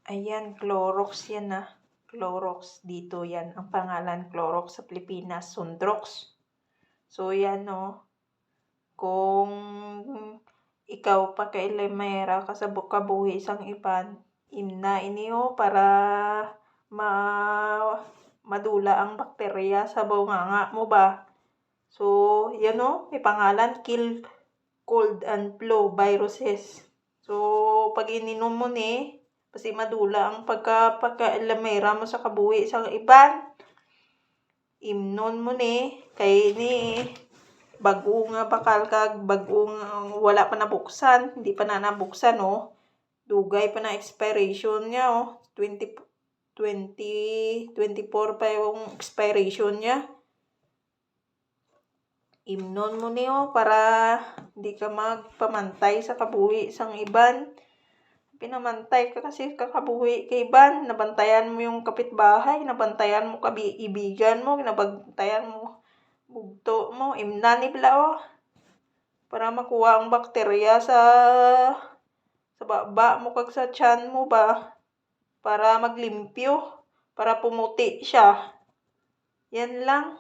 Ayan, Clorox yan Clorox dito yan. Ang pangalan Clorox sa Pilipinas, Sundrox. So yan kung ikaw pa kailimera ka sa kabuhi sang iban, imna iniyo para madula ang bakterya sa bunganga mo ba. So yan may pangalan, kill cold and flu viruses. So pag ininom mo kasi madula ang pagkailamera mo sa kabuhi sang iban, imnon mo kay bago nga bakal kag wala pa nabuksan, hindi pa na nabuksan dugay pa na expiration niya 2024 pa yung expiration niya. Imnon mo para hindi ka magpamantay sa kabuhi sang iban. Pinamantay ka kasi kakabuhi kay iban, nabantayan mo yung kapitbahay, nabantayan mo ibigan mo, nabantayan mo bugto mo, imna ni bla para makuha ang bakterya sa baba mo kag sa tiyan mo ba, para maglimpyo, para pumuti siya. Yan lang.